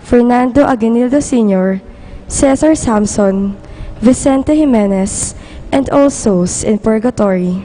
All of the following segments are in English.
Fernando Aguinaldo Sr., Cesar Samson, Vicente Jimenez, and all souls in purgatory.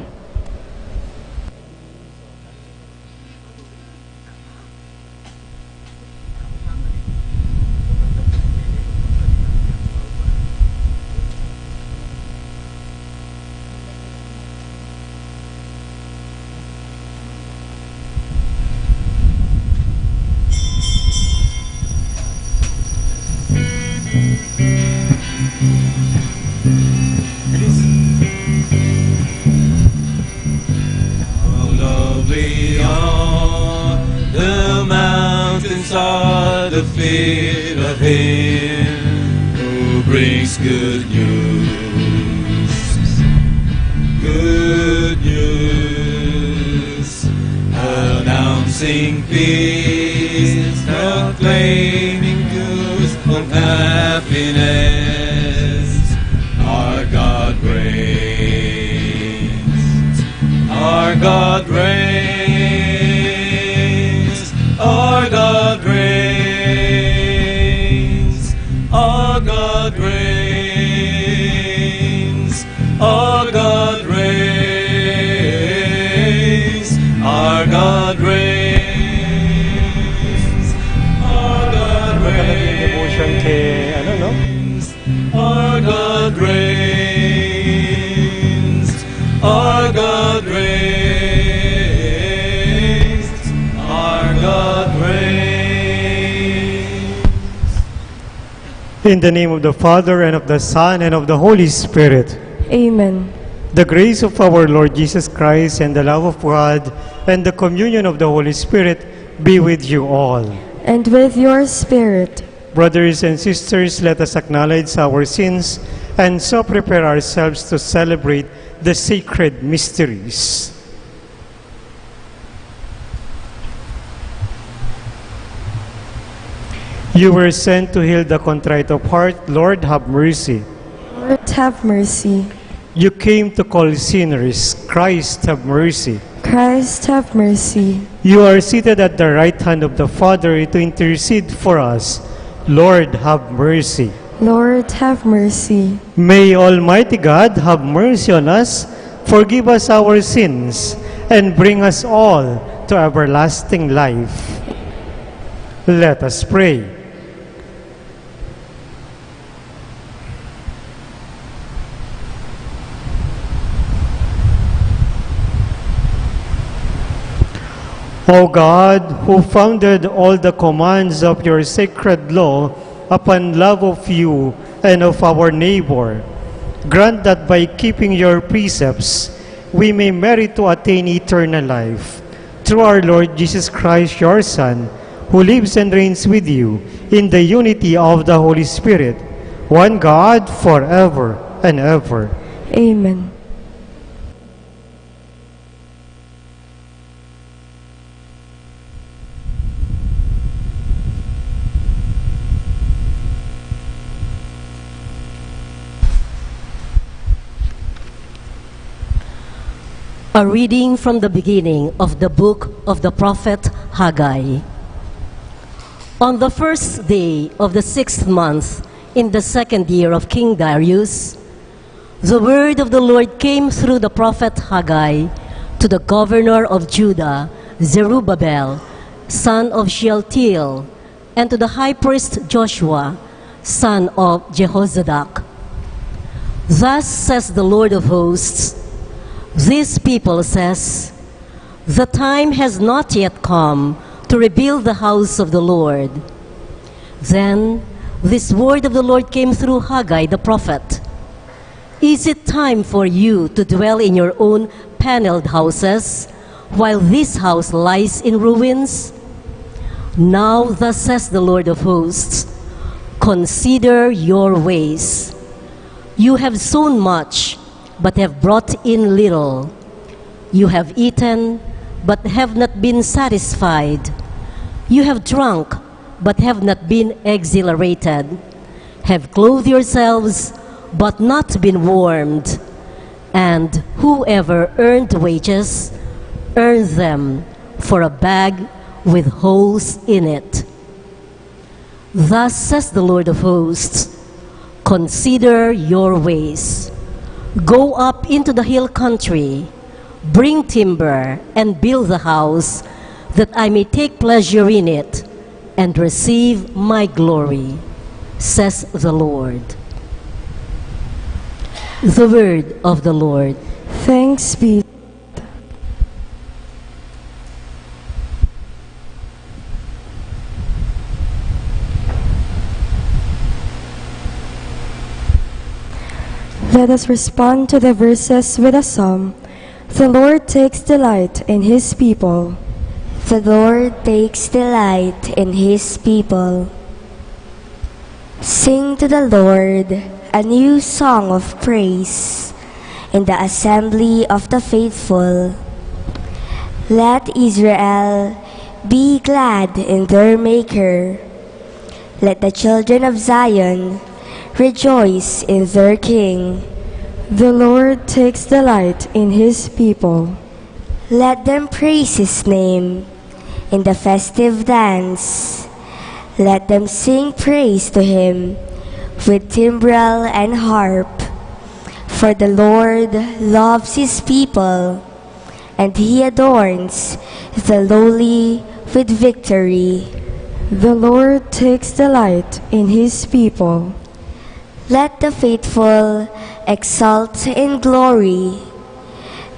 Are the feet of him who brings good news, announcing peace, proclaiming news of happiness. Our God reigns, our God reigns, our God reigns, our God reigns, our God reigns, our God reigns, our God reigns, our God reigns, our God reigns, our God reigns. In the name of the Father, and of the Son, and of the Holy Spirit. Amen. The grace of our Lord Jesus Christ, and the love of God, and the communion of the Holy Spirit be with you all. And with your spirit. Brothers and sisters, let us acknowledge our sins and so prepare ourselves to celebrate the sacred mysteries. You were sent to heal the contrite of heart. Lord, have mercy. Lord, have mercy. You came to call sinners. Christ, have mercy. Christ, have mercy. You are seated at the right hand of the Father to intercede for us. Lord, have mercy. Lord, have mercy. May Almighty God have mercy on us, forgive us our sins, and bring us all to everlasting life. Let us pray. O God, who founded all the commands of your sacred law upon love of you and of our neighbor, grant that by keeping your precepts, we may merit to attain eternal life. Through our Lord Jesus Christ, your Son, who lives and reigns with you in the unity of the Holy Spirit, one God, forever and ever. Amen. A reading from the beginning of the book of the prophet Haggai. On the first day of the 6th month, in the 2nd year of King Darius, the word of the Lord came through the prophet Haggai to the governor of Judah, Zerubbabel, son of Shealtiel, and to the high priest Joshua, son of Jehozadak. Thus says the Lord of hosts, this people says, the time has not yet come to rebuild the house of the Lord. Then this word of the Lord came through Haggai the prophet. Is it time for you to dwell in your own paneled houses, while this house lies in ruins? Now thus says the Lord of hosts, consider your ways. You have sown much, but have brought in little. You have eaten, but have not been satisfied. You have drunk, but have not been exhilarated. Have clothed yourselves, but not been warmed. And whoever earned wages, earned them for a bag with holes in it. Thus says the Lord of hosts, consider your ways. Go up into the hill country, bring timber, and build the house, that I may take pleasure in it, and receive my glory, says the Lord. The word of the Lord. Thanks be. Let us respond to the verses with a psalm. The Lord takes delight in his people. The Lord takes delight in his people. Sing to the Lord a new song of praise in the assembly of the faithful. Let Israel be glad in their Maker. Let the children of Zion rejoice in their King. The Lord takes delight in his people. Let them praise his name in the festive dance. Let them sing praise to him with timbrel and harp. For the Lord loves his people, and he adorns the lowly with victory. The Lord takes delight in his people. Let the faithful exult in glory.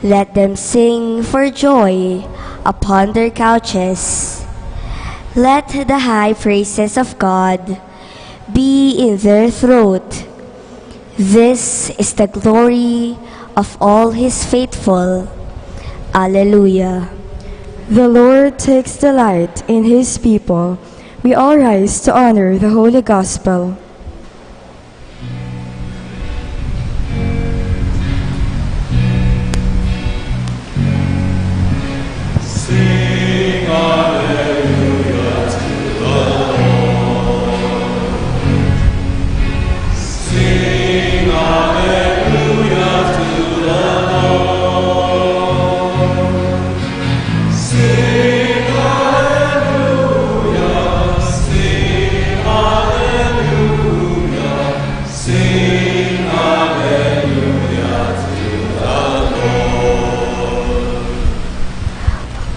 Let them sing for joy upon their couches. Let the high praises of God be in their throat. This is the glory of all his faithful. Alleluia. The Lord takes delight in his people. We all rise to honor the Holy Gospel. Sing hallelujah to the Lord. Sing hallelujah to the Lord. Sing hallelujah. Sing hallelujah. Sing hallelujah to the Lord.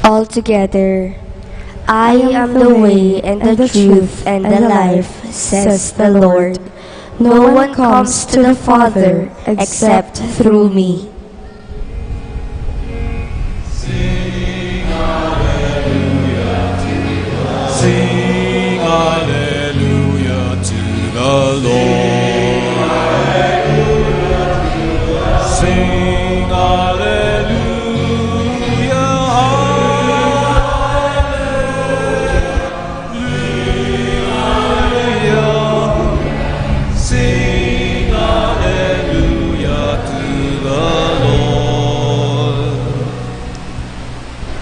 All together, I am the way and the truth and the life, says the Lord. No one comes to the Father except through me. Sing hallelujah to the Sing hallelujah to the Lord. Sing hallelujah. Sing hallelujah to the Lord.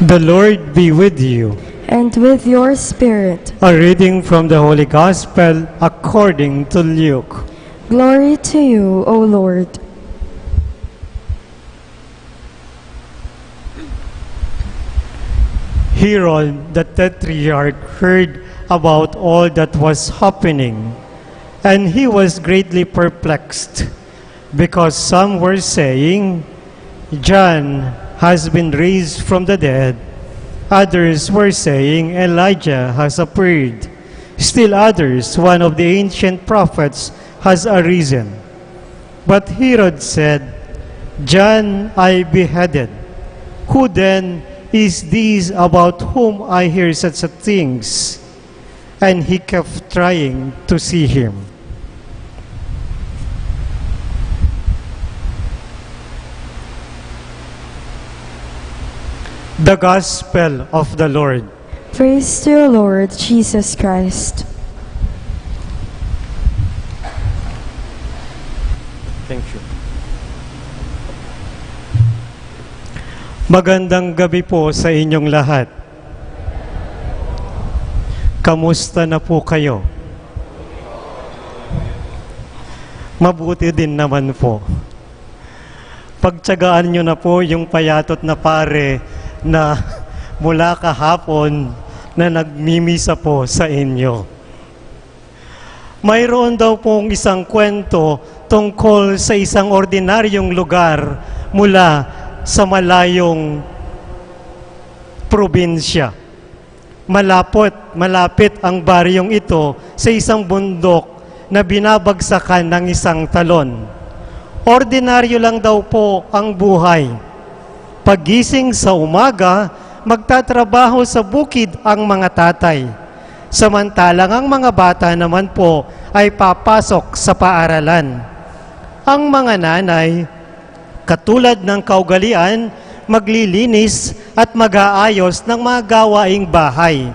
The Lord be with you. And with your spirit, A reading from the Holy Gospel according to Luke. glory to you, O Lord. Herod the Tetrarch heard about all that was happening, and he was greatly perplexed, because some were saying, John has been raised from the dead. Others were saying, Elijah has appeared. Still others, one of the ancient prophets has arisen. But Herod said, John I beheaded. Who then is this about whom I hear such things? And he kept trying to see him. The Gospel of the Lord. Praise to you, Lord Jesus Christ. Thank you. Magandang gabi po sa inyong lahat. Kamusta na po kayo? Mabuti din naman po. Pagtsagaan nyo na po yung payatot na pare na mula kahapon na nagmimisa po sa inyo. Mayroon daw pong isang kwento tungkol sa isang ordinaryong lugar mula sa malayong probinsya. Malapit ang baryong ito sa isang bundok na binabagsakan ng isang talon. Ordinaryo lang daw po ang buhay. Paggising sa umaga, magtatrabaho sa bukid ang mga tatay. Samantalang ang mga bata naman po ay papasok sa paaralan. Ang mga nanay, katulad ng kaugalian, maglilinis at mag-aayos ng mga gawaing bahay.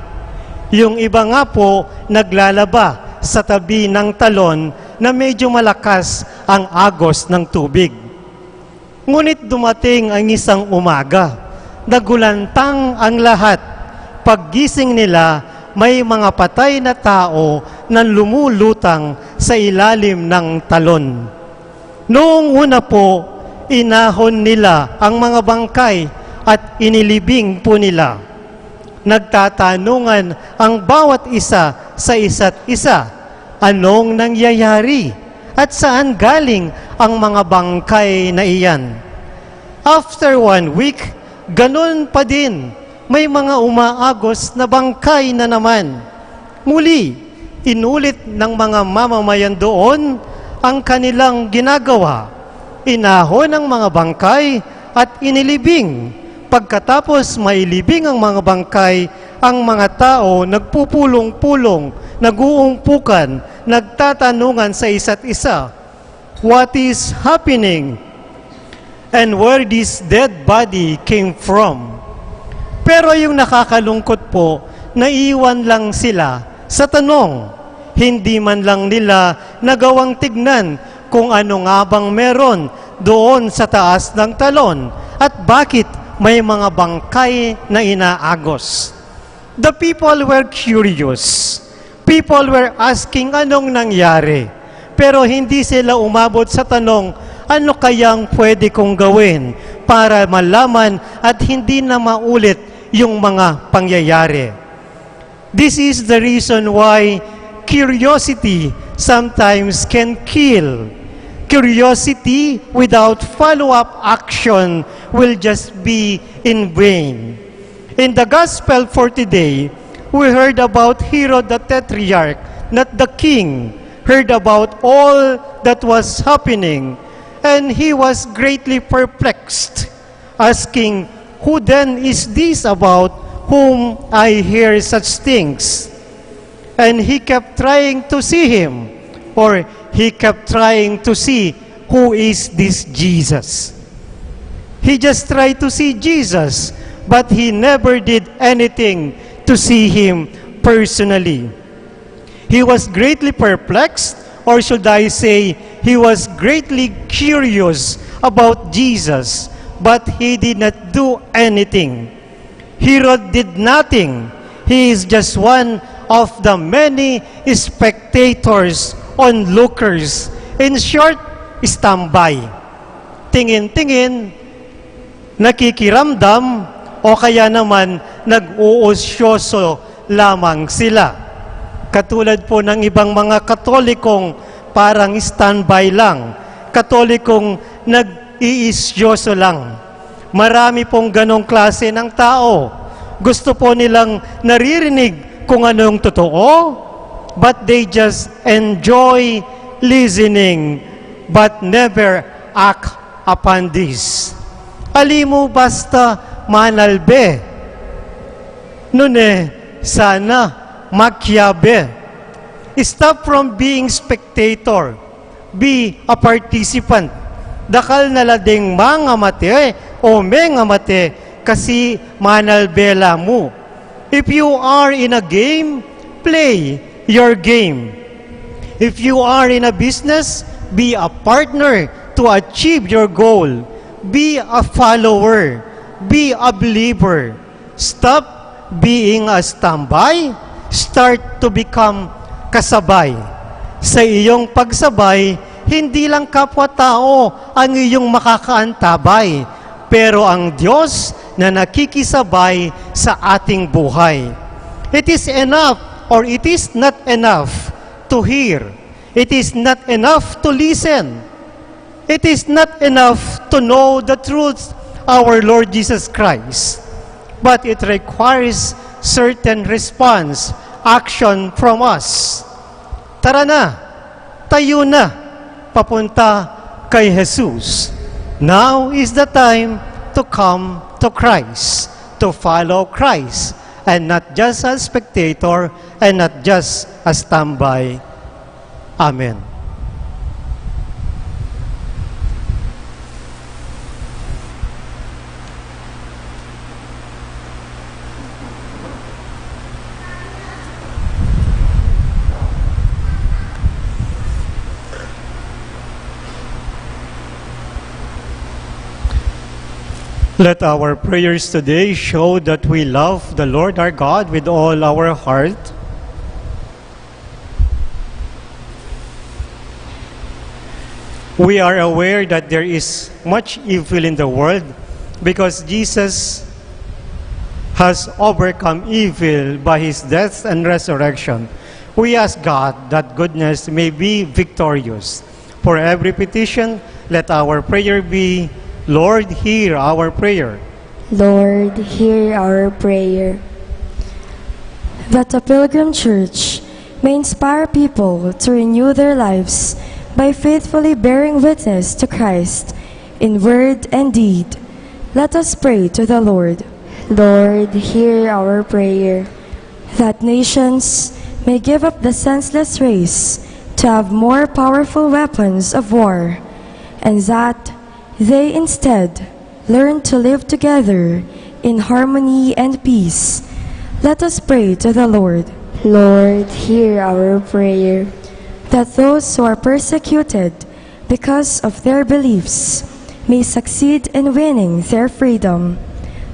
Yung iba nga po naglalaba sa tabi ng talon na medyo malakas ang agos ng tubig. Ngunit dumating ang isang umaga, nagulantang ang lahat. Paggising nila, may mga patay na tao na lumulutang sa ilalim ng talon. Noong una po, inahon nila ang mga bangkay at inilibing po nila. Nagtatanungan ang bawat isa sa isa't isa, anong nangyayari at saan galing ang mga bangkay na iyan. After 1 week, ganun pa din, may mga umaagos na bangkay na naman. Muli, inulit ng mga mamamayan doon ang kanilang ginagawa. Inahon ang mga bangkay at inilibing. Pagkatapos mailibing ang mga bangkay, ang mga tao nagpupulong-pulong, naguumpukan, nagtatanungan sa isa't isa, what is happening? And where this dead body came from? Pero yung nakakalungkot po, naiwan lang sila sa tanong. Hindi man lang nila nagawang tignan kung ano nga bang meron doon sa taas ng talon at bakit may mga bangkay na inaagos. The people were curious. People were asking anong nangyari. Pero hindi sila umabot sa tanong, ano kayang pwede kong gawin para malaman at hindi na maulit yung mga pangyayari. This is the reason why curiosity sometimes can kill. Curiosity without follow-up action will just be in vain. In the gospel for today, we heard about Herod the Tetrarch, not the king, heard about all that was happening, and he was greatly perplexed, asking, who then is this about whom I hear such things? And he kept trying to see him, or he kept trying to see who is this Jesus. He just tried to see Jesus, but he never did anything to see him personally. He was greatly perplexed, or should I say, he was greatly curious about Jesus, but he did not do anything. Herod did nothing. He is just one of the many spectators, onlookers. In short, standby. Tingin-tingin, nakikiramdam, o kaya naman nag-uusyoso lamang sila. Katulad po ng ibang mga Katolikong parang standby lang. Katolikong nag-iisyoso lang. Marami pong ganong klase ng tao. Gusto po nilang naririnig kung anong totoo, but they just enjoy listening, but never act upon this. Alimu basta manalbe. Nune, sana magyabe. Stop from being spectator. Be a participant. Dakal na lading mga mate o mga mate kasi manalbela mo. If you are in a game, play your game. If you are in a business, be a partner to achieve your goal. Be a follower. Be a believer. Stop being a standby. Start to become kasabay. Sa iyong pagsabay, hindi lang kapwa-tao ang iyong makakaantabay, pero ang Diyos na nakikisabay sa ating buhay. It is enough or it is not enough to hear. It is not enough to listen. It is not enough to know the truth, our Lord Jesus Christ. But it requires certain response, action from us. Tara na, tayo na, papunta kay Jesus. Now is the time to come to Christ, to follow Christ, and not just a spectator and not just a standby. Amen. Let our prayers today show that we love the Lord our God with all our heart. We are aware that there is much evil in the world because Jesus has overcome evil by his death and resurrection. We ask God that goodness may be victorious. For every petition, let our prayer be, Lord, hear our prayer. Lord, hear our prayer. That the Pilgrim Church may inspire people to renew their lives by faithfully bearing witness to Christ in word and deed. Let us pray to the Lord. Lord, hear our prayer. That nations may give up the senseless race to have more powerful weapons of war, and that they instead learn to live together in harmony and peace. Let us pray to the Lord. Lord, hear our prayer. That those who are persecuted because of their beliefs may succeed in winning their freedom.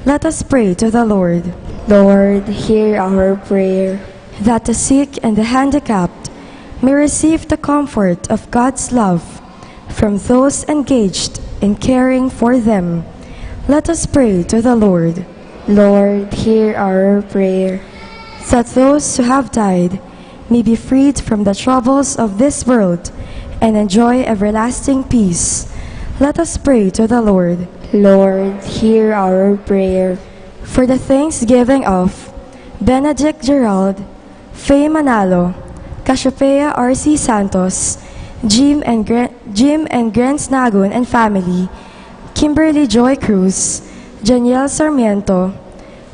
Let us pray to the Lord. Lord, hear our prayer. That the sick and the handicapped may receive the comfort of God's love from those engaged in caring for them. Let us pray to the Lord. Lord, hear our prayer. That those who have died may be freed from the troubles of this world and enjoy everlasting peace. Let us pray to the Lord. Lord, hear our prayer. For the thanksgiving of Benedict Gerald, Faye Manalo, Cassiopeia R.C. Santos, Jim and Grants Nagun and family, Kimberly Joy Cruz, Janiel Sarmiento,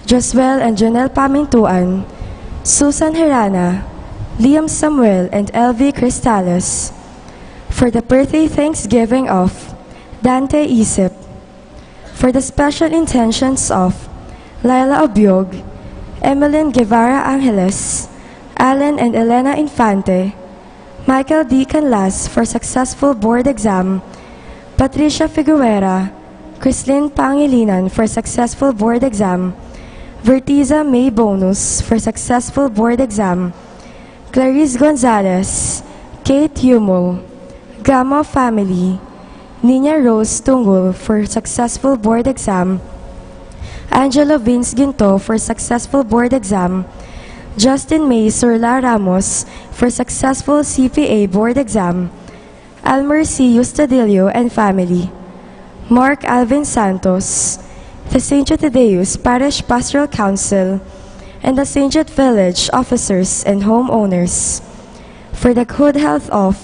Josuel and Janelle Pamintuan, Susan Herana, Liam Samuel and LV Cristales. For the birthday thanksgiving of Dante Isip. For the special intentions of Laila Obiog, Emeline Guevara Angeles, Alan and Elena Infante, Michael D. Canlas for successful board exam, Patricia Figuera, Chrislyn Pangilinan for successful board exam, Vertiza May Bonus for successful board exam, Clarice Gonzalez, Kate Humol, Gama family, Nina Rose Tungul for successful board exam, Angelo Vince Ginto for successful board exam, Justin May Surla Ramos for successful CPA board exam, Almer C. Eustadillo and family, Mark Alvin Santos, the St. Jude Thaddeus Parish Pastoral Council, and the St. Jude Village officers and homeowners. For the good health of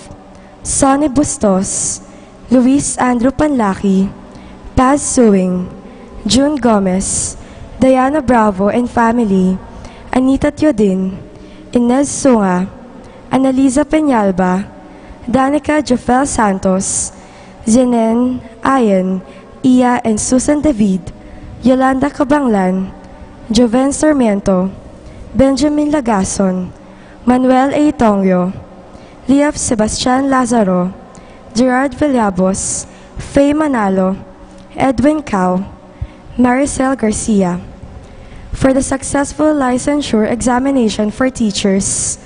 Sonny Bustos, Luis Andrew Panlaki, Paz Suing, June Gomez, Diana Bravo and family, Anita Teodin, Inez Sunga, Annalisa Peñalba, Danica Jofel Santos, Zenen Ayen, Iya and Susan David, Yolanda Cabanglan, Joven Sarmiento, Benjamin Lagason, Manuel A. Tongyo, Liaf Sebastian Lazaro, Gerard Villabos, Faye Manalo, Edwin Cao, Maricel Garcia. For the successful licensure examination for teachers,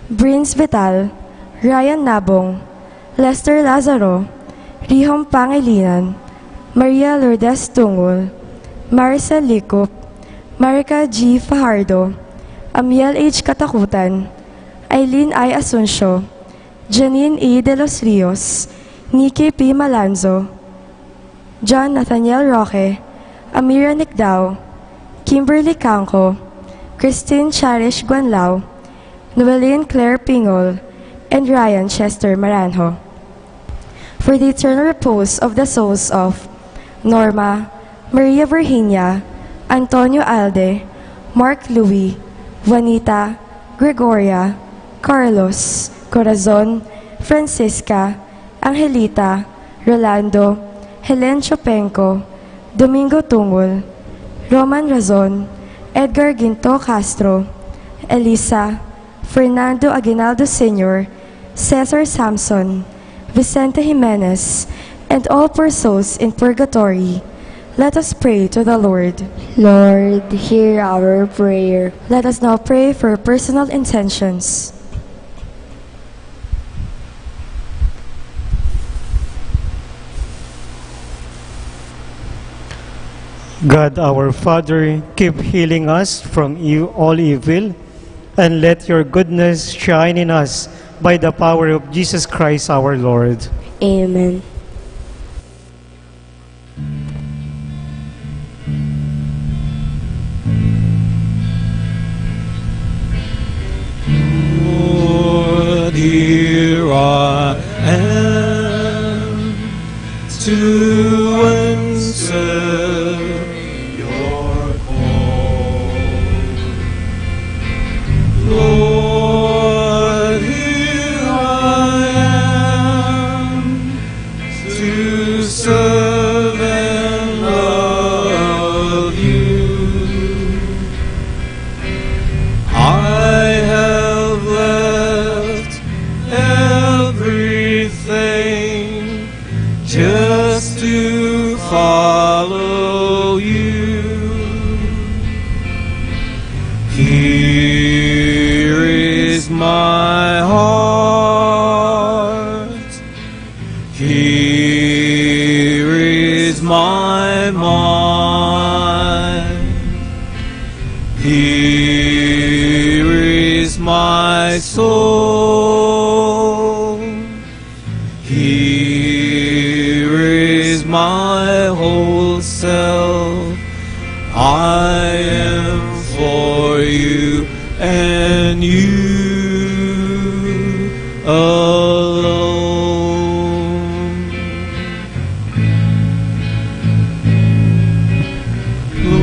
Brins Vital, Ryan Nabong, Lester Lazaro, Rihom Pangilinan, Maria Lourdes Tungul, Maricel Licop, Marica G. Fajardo, Amiel H. Katakutan, Eileen I. Asuncio, Janine E. De Los Rios, Nikki P. Malanzo, John Nathaniel Roque, Amira Nicdao, Kimberly Canco, Christine Charish Guanlao, Noeline Claire Pingol, and Ryan Chester Maranjo. For the eternal repose of the souls of Norma, Maria Virginia, Antonio Alde, Mark Louis, Juanita, Gregoria, Carlos, Corazon, Francisca, Angelita, Rolando, Helen Chopenco, Domingo Tungol, Roman Razon, Edgar Ginto Castro, Elisa, Fernando Aguinaldo Sr., Cesar Samson, Vicente Jimenez, and all poor souls in purgatory. Let us pray to the Lord. Lord, hear our prayer. Let us now pray for personal intentions. God our Father, keep healing us from all evil, and let your goodness shine in us by the power of Jesus Christ our Lord. Amen. Lord, here I am to answer your call. Lord, here I am to serve and love you. I have left everything just to follow you. Here is my heart. Here is my mind. Here is my soul. Here is my whole self. I am for you and you alone.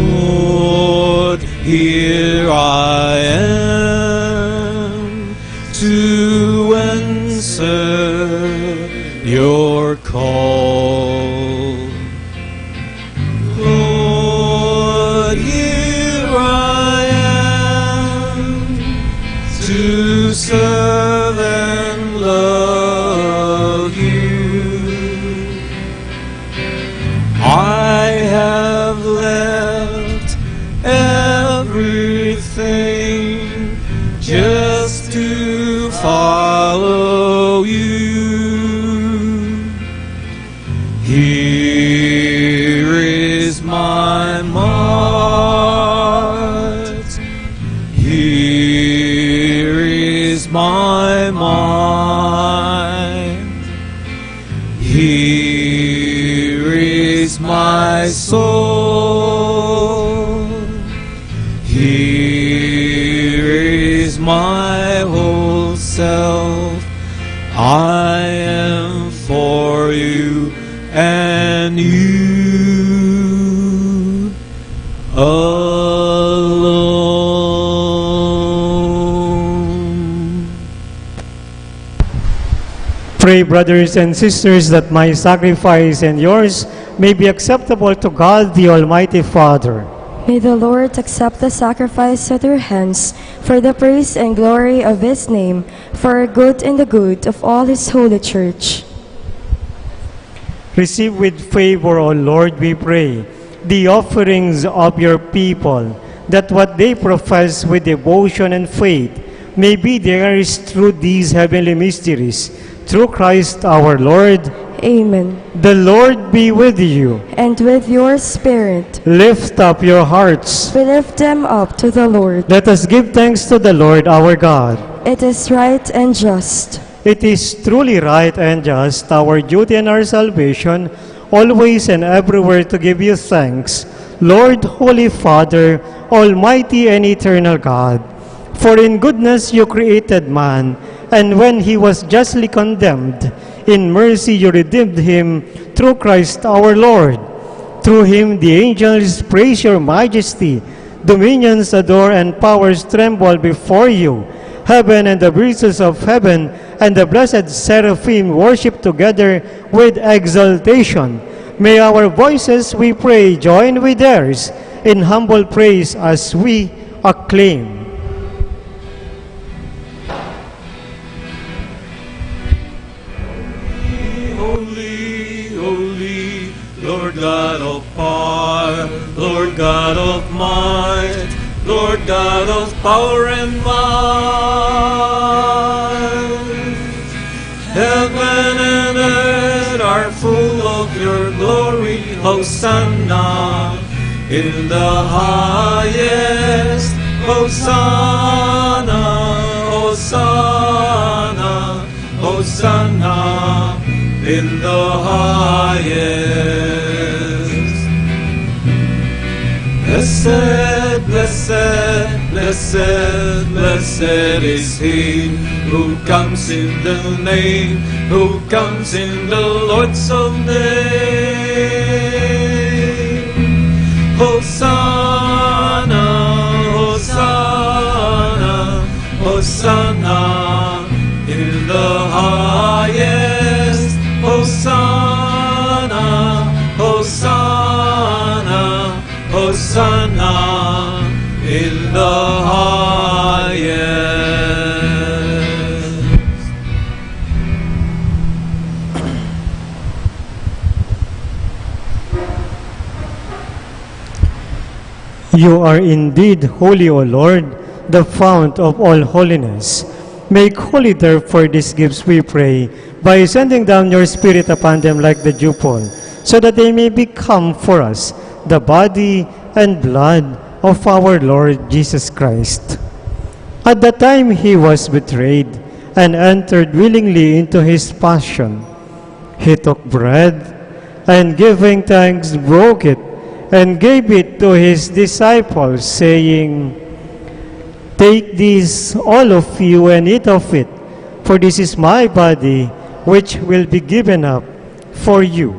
Lord, here I am to answer your call. Lord, here I am to serve and love you. I have left everything just to follow you. Here is my heart. Here is my mind. Here is my soul. Here is my whole self. I am for you and you alone. Pray, brothers and sisters, that my sacrifice and yours may be acceptable to God, the Almighty Father. May the Lord accept the sacrifice at your hands for the praise and glory of his name, for our good and the good of all his holy church. Receive with favor, O Lord, we pray, the offerings of your people, that what they profess with devotion and faith may be theirs through these heavenly mysteries. Through Christ our Lord. Amen. The Lord be with you. And with your spirit, Lift up your hearts. we lift them up to the Lord. Let us give thanks to the Lord our God. it is right and just. It is truly right and just, our duty and our salvation, always and everywhere to give you thanks, Lord, Holy Father, Almighty and Eternal God. For in goodness you created man, and when he was justly condemned, in mercy you redeemed him through Christ our Lord. Through him the angels praise your majesty, dominions adore and powers tremble before you. Heaven and the breezes of heaven and the blessed seraphim worship together with exaltation. May our voices, we pray, join with theirs in humble praise as we acclaim. Holy, holy, Lord God of power, Lord God of might, Lord God of power and might. Heaven and earth are full of your glory. Hosanna in the highest. Hosanna, Hosanna, Hosanna in the highest. Blessed, blessed, blessed, blessed is he who comes in the name, who comes in the Lord's name. Hosanna, Hosanna, Hosanna in the highest. Hosanna, Hosanna, Hosanna in the highest. You are indeed holy, O Lord, the fount of all holiness. Make holy therefore these gifts, we pray, by sending down your Spirit upon them like the dewfall, so that they may become for us the body and blood of our Lord Jesus Christ. At the time he was betrayed and entered willingly into his passion, he took bread and giving thanks broke it and gave it to his disciples, saying, "Take this, all of you, and eat of it, for this is my body, which will be given up for you."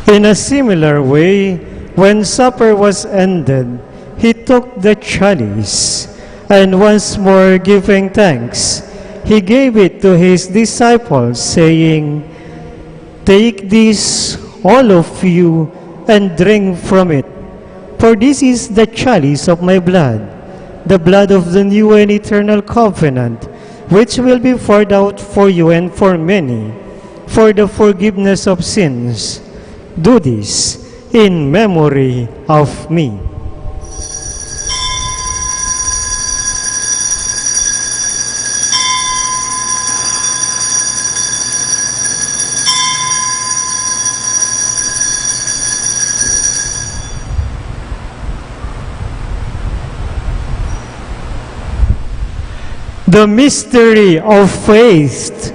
In a similar way, when supper was ended, he took the chalice, and once more giving thanks, he gave it to his disciples, saying, "Take this, all of you, and drink from it, for this is the chalice of my blood, the blood of the new and eternal covenant, which will be poured out for you and for many, for the forgiveness of sins. Do this in memory of me." The mystery of faith.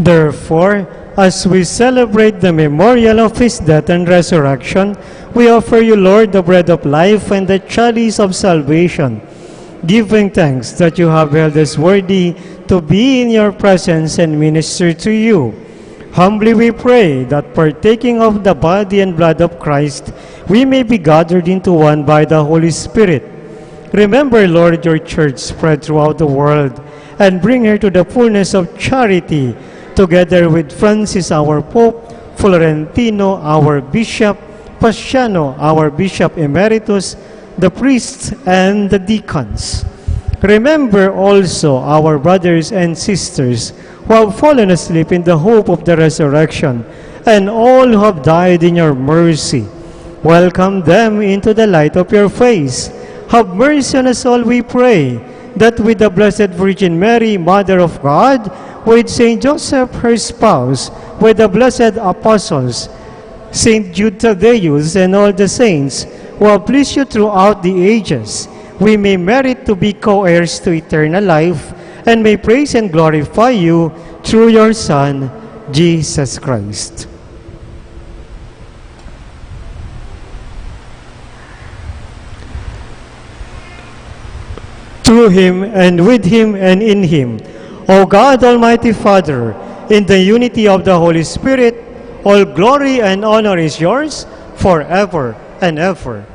Therefore, as we celebrate the memorial of his death and resurrection, we offer you, Lord, the bread of life and the chalice of salvation, giving thanks that you have held us worthy to be in your presence and minister to you. Humbly we pray that partaking of the body and blood of Christ, we may be gathered into one by the Holy Spirit. Remember, Lord, your church spread throughout the world, and bring her to the fullness of charity, together with Francis, our Pope, Florentino, our Bishop, Paciano, our Bishop Emeritus, the priests and the deacons. Remember also our brothers and sisters who have fallen asleep in the hope of the resurrection, and all who have died in your mercy. Welcome them into the light of your face. Have mercy on us all, we pray, that with the Blessed Virgin Mary, Mother of God, with Saint Joseph, her spouse, with the blessed apostles, Saint Jude, Thaddeus, and all the saints who have pleased you throughout the ages, we may merit to be co-heirs to eternal life, and may praise and glorify you through your Son, Jesus Christ. Through him, and with him, and in him, O God, Almighty Father, in the unity of the Holy Spirit, all glory and honor is yours forever and ever.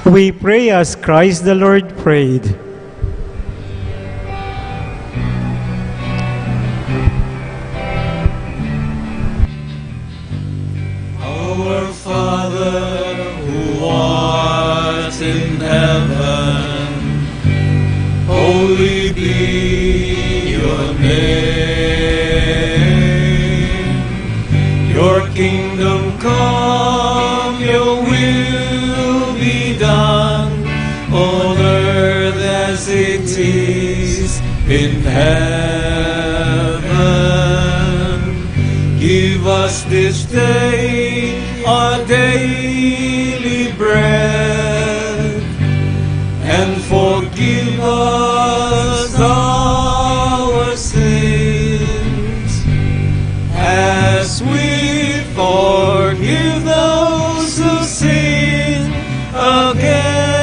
We pray as Christ the Lord prayed. Our Father, who art in heaven, holy be your name. Your kingdom come, your will be done, on earth as it is in heaven. Give us this day our daily bread, and forgive us our sins, as we forgive those who sin against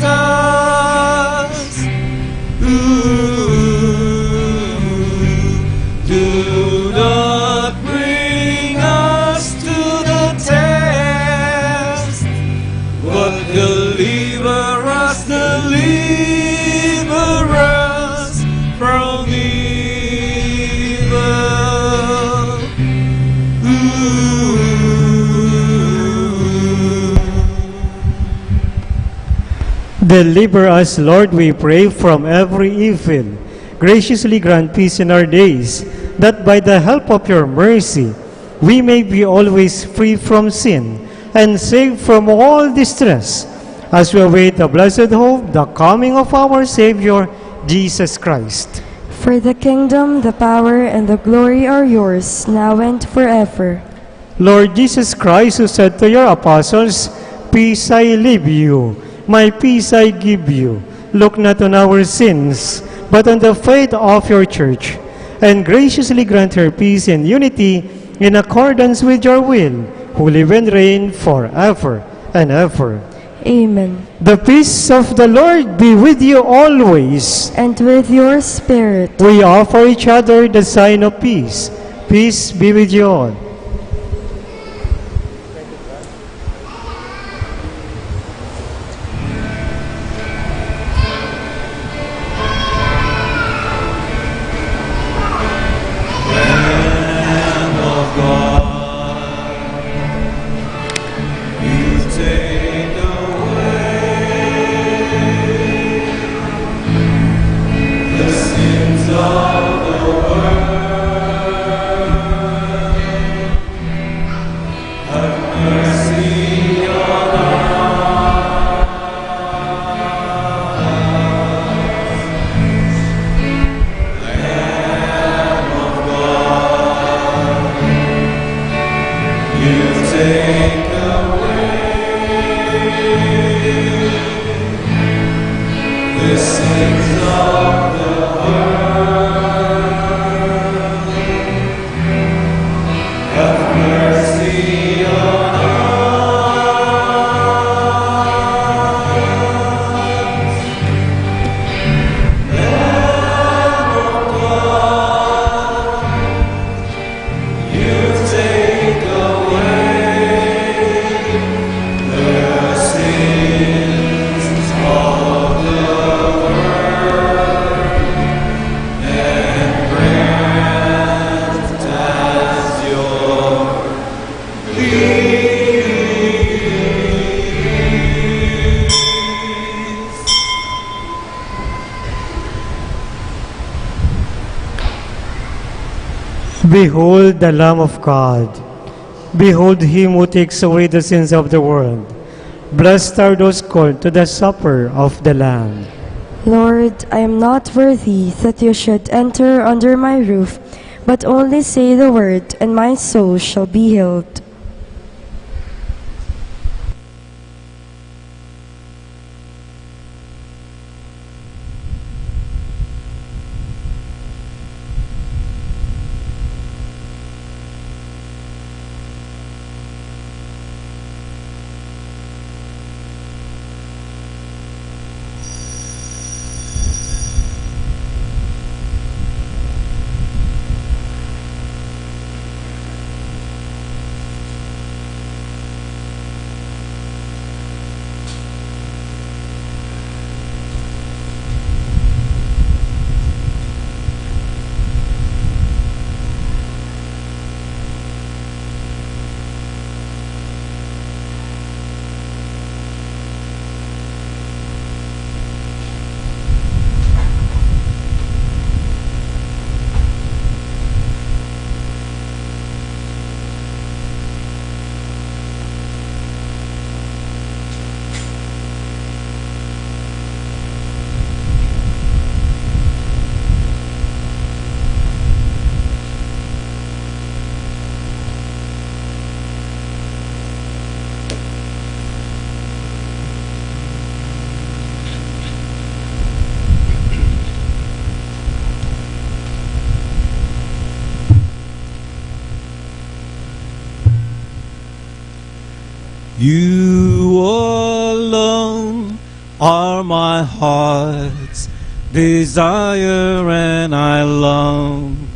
us. Do not bring us to the test, but deliver us from evil. Deliver us, Lord, we pray, from every evil. Graciously grant peace in our days, that by the help of your mercy we may be always free from sin and saved from all distress, as we await the blessed hope, the coming of our Savior, Jesus Christ. For the kingdom, the power, and the glory are yours, now and forever. Lord Jesus Christ, who said to your apostles, "Peace I leave you, my peace I give you. Look not on our sins, but on the faith of your church, and graciously grant her peace and unity in accordance with your will, who live and reign forever and ever." Amen. The peace of the Lord be with you always. And with your spirit. We offer each other the sign of peace. Peace be with you all. sins of the world. Have mercy on us. Lamb of God, you take away the sins of the world, and grant as your peace. Behold the Lamb of God. Behold him who takes away the sins of the world. Blessed are those called to the supper of the Lamb. Lord, I am not worthy that you should enter under my roof, but only say the word, and my soul shall be healed. You alone are my heart's desire, and I long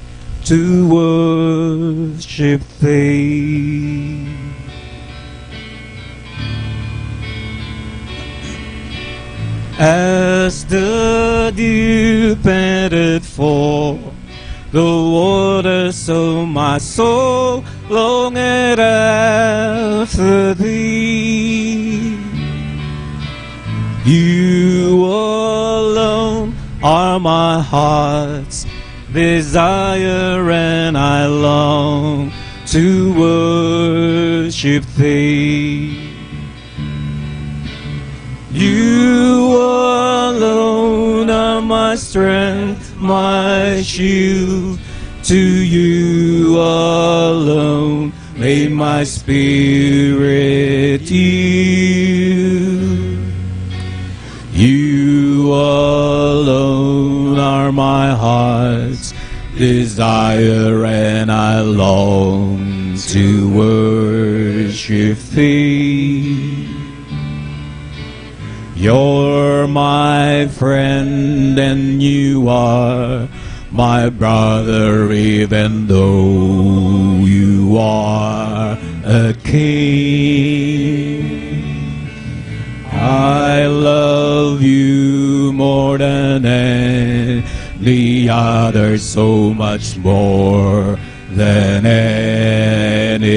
to worship Thee. As the dew panted for the water, so my soul longeth after Thee. You alone are my heart's desire, and I long to worship Thee. You alone are my strength, my shield. To you alone may my spirit yield. You alone are my heart's desire, and I long to worship Thee. You're my friend, and you are my brother, even though you are a king. I love you more than any other, so much more than anything.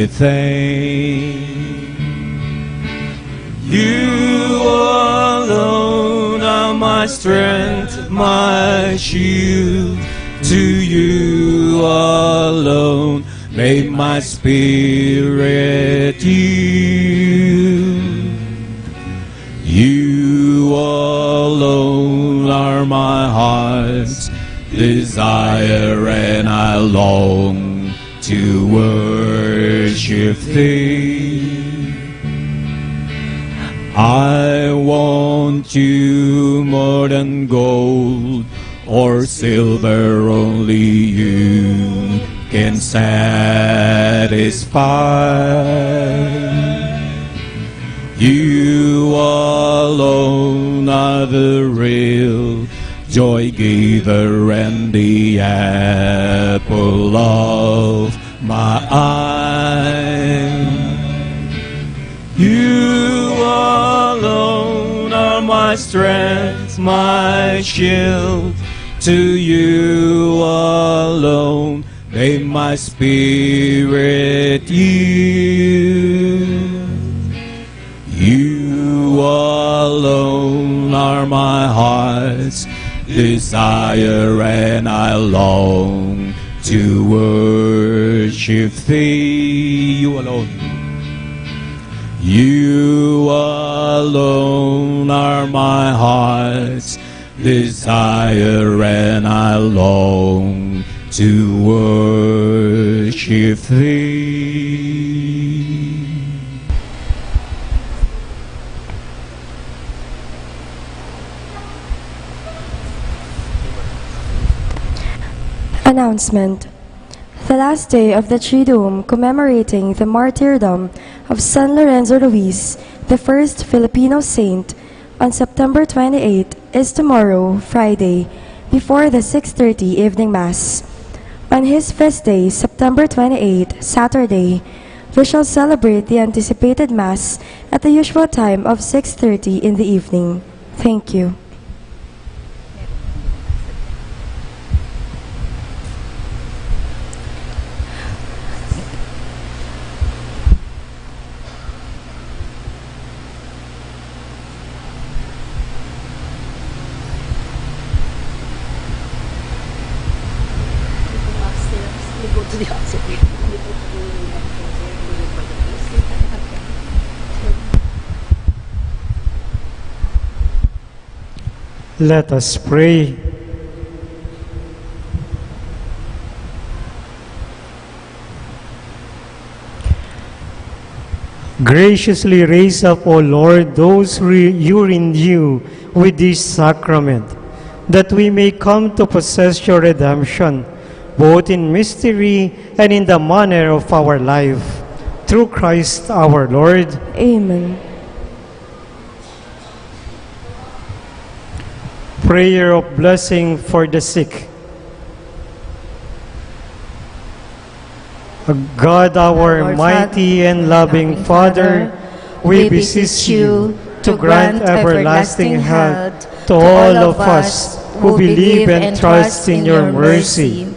You alone are my strength, my shield. To you alone may my spirit yield. You alone are my heart's desire, and I long to worship Thee. I want want you more than gold or silver, only you can satisfy. You alone are the real joy giver and the apple of my eye. You alone are my strength, my shield. To you alone may my spirit yield. You alone are my heart's desire, and I long to worship Thee. You alone. You alone are my heart's desire, and I long to worship Thee. Announcement. The last day of the Triduum commemorating the martyrdom of San Lorenzo Ruiz, the first Filipino saint, on September 28 is tomorrow, Friday, before the 6:30 evening Mass. On his feast day, September 28, Saturday, we shall celebrate the anticipated Mass at the usual time of 6:30 in the evening. Thank you. Let us pray. Graciously raise up, O Lord, those you renew with this sacrament, that we may come to possess your redemption, both in mystery and in the manner of our life. Through Christ our Lord. Amen. Prayer of blessing for the sick. God, our mighty and loving Father, we beseech you to grant everlasting health to all of us who believe and trust in your mercy.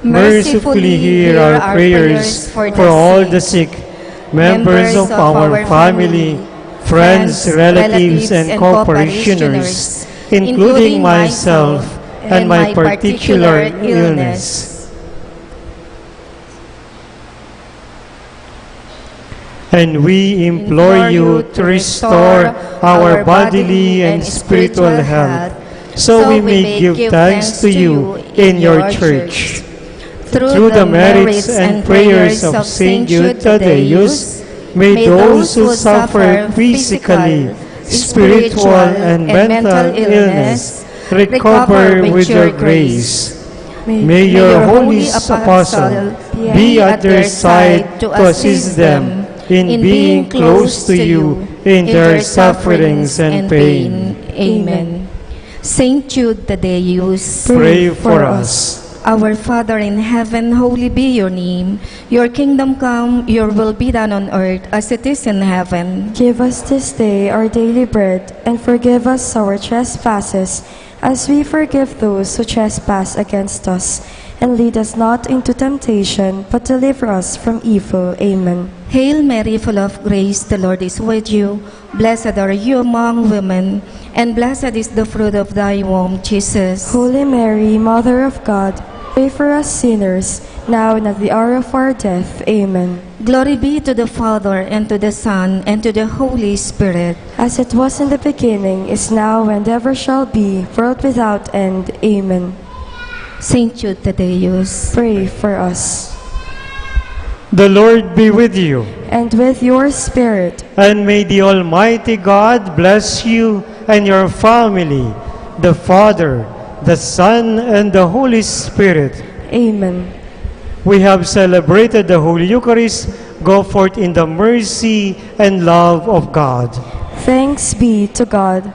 Mercifully hear our prayers for all the sick, members of our family, friends, relatives, and co-parishioners, including myself and my particular illness. And we implore you to restore our bodily and spiritual health, so we may give thanks to you in your church. Through the merits and prayers of Saint Jude Thaddeus, may those who suffer physically, spiritual, and mental illness recover with your grace. May your holy apostle be at their side to assist them in being close to you in their sufferings and pain. Amen. Saint Jude Thaddeus, Pray for us. Our Father in heaven, holy be your name. Your kingdom come, your will be done on earth as it is in heaven. Give us this day our daily bread, and forgive us our trespasses, as we forgive those who trespass against us. And lead us not into temptation, but deliver us from evil. Amen. Hail Mary, full of grace, the Lord is with you. Blessed are you among women, and blessed is the fruit of thy womb, Jesus. Holy Mary, Mother of God, pray for us sinners, now and at the hour of our death. Amen. Glory be to the Father, and to the Son, and to the Holy Spirit. As it was in the beginning, is now, and ever shall be, world without end. Amen. Saint Jude Thaddeus, Pray for us. The Lord be with you. And with your spirit, And may the Almighty God bless you, and your family, the Father, the Son, and the Holy Spirit. Amen. We have celebrated the Holy Eucharist. Go forth in the mercy and love of God. Thanks be to God.